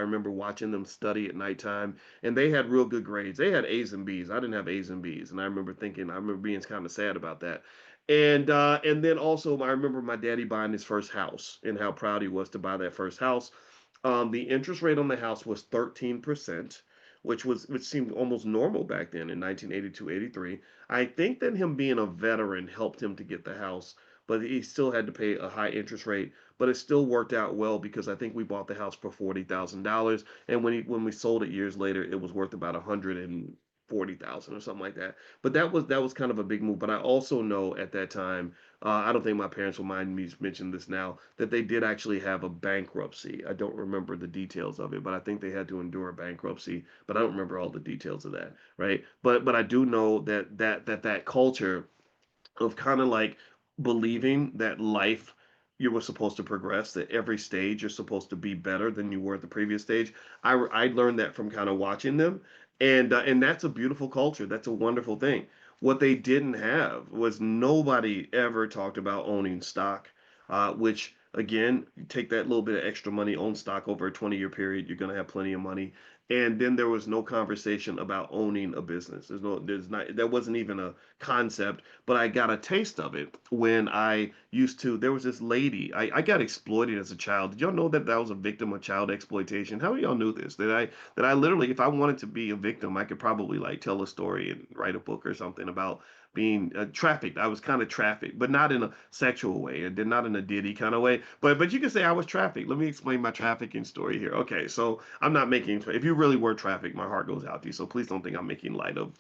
remember watching them study at nighttime, and they had real good grades. They had A's and B's. I didn't have A's and B's, and I remember being kind of sad about that. And then also I remember my daddy buying his first house and how proud he was to buy that first house. The interest rate on the house was 13%, which seemed almost normal back then in 1982, 83. I think that him being a veteran helped him to get the house, but he still had to pay a high interest rate. But it still worked out well because I think we bought the house for $40,000, and when we sold it years later, it was worth about 140,000 or something like that. But that was kind of a big move. But I also know at that time, I don't think my parents will mind me mentioning this now, that they did actually have a bankruptcy. I don't remember the details of it, but I think they had to endure a bankruptcy. But I don't remember all the details of that, right? But I do know that culture of kind of like believing that life, you were supposed to progress, that every stage you're supposed to be better than you were at the previous stage. I learned that from kind of watching them, and that's a beautiful culture. That's a wonderful thing. What they didn't have was nobody ever talked about owning stock, which again, you take that little bit of extra money, own stock over a 20-year period, you're going to have plenty of money. And then there was no conversation about owning a business. There's not, that wasn't even a concept, but I got a taste of it when I used to. There was this lady. I got exploited as a child. Did y'all know that I was a victim of child exploitation? How y'all knew this? That I literally, if I wanted to be a victim, I could probably like tell a story and write a book or something about being trafficked. I was kind of trafficked, but not in a sexual way, and not in a Diddy kind of way. But you can say I was trafficked. Let me explain my trafficking story here. Okay, so I'm not making. If you really were trafficked, my heart goes out to you. So please don't think I'm making light of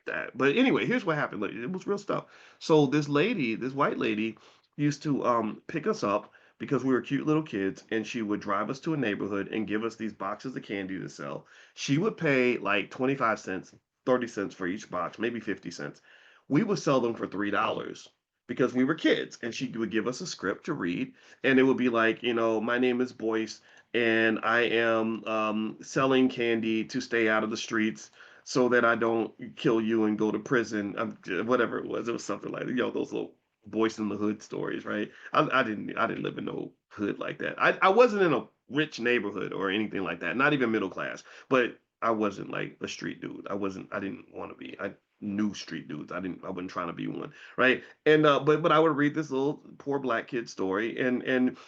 that. But anyway, here's what happened. Like, it was real stuff. So this lady, this white lady, used to pick us up because we were cute little kids, and she would drive us to a neighborhood and give us these boxes of candy to sell. She would pay like 25 cents, 30 cents for each box, maybe 50 cents. We would sell them for $3 because we were kids, and she would give us a script to read, and it would be like, my name is Boyce, and I am selling candy to stay out of the streets so that I don't kill you and go to prison. Whatever it was. It was something like, those little Boys in the Hood stories, right? I didn't live in no hood like that. I wasn't in a rich neighborhood or anything like that. Not even middle class. But I wasn't like a street dude. I didn't want to be. I knew street dudes. I wasn't trying to be one, right? And but I would read this little poor black kid story, and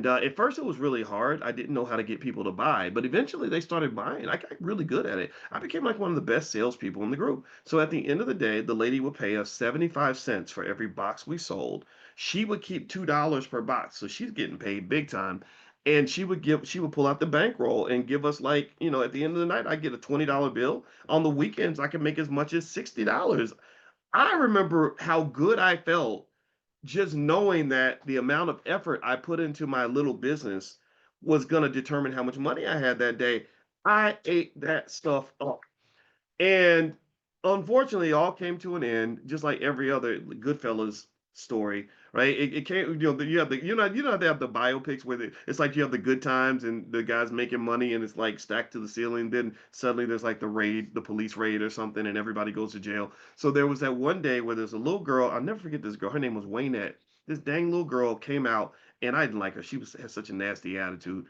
at first, it was really hard. I didn't know how to get people to buy, but eventually they started buying. I got really good at it. I became like one of the best salespeople in the group. So at the end of the day, the lady would pay us 75 cents for every box we sold. She would keep $2 per box, so she's getting paid big time. And she would pull out the bankroll and give us, like, at the end of the night, I get a $20 bill. On the weekends, I can make as much as $60. I remember how good I felt just knowing that the amount of effort I put into my little business was going to determine how much money I had that day. I ate that stuff up. And unfortunately, it all came to an end, just like every other Goodfellas story, right? It can't, you have the, they have the biopics where it's like you have the good times and the guy's making money and it's like stacked to the ceiling. Then suddenly there's like the police raid or something, and everybody goes to jail. So there was that one day where there's a little girl. I'll never forget this girl. Her name was Waynette. This dang little girl came out, and I didn't like her. She had such a nasty attitude.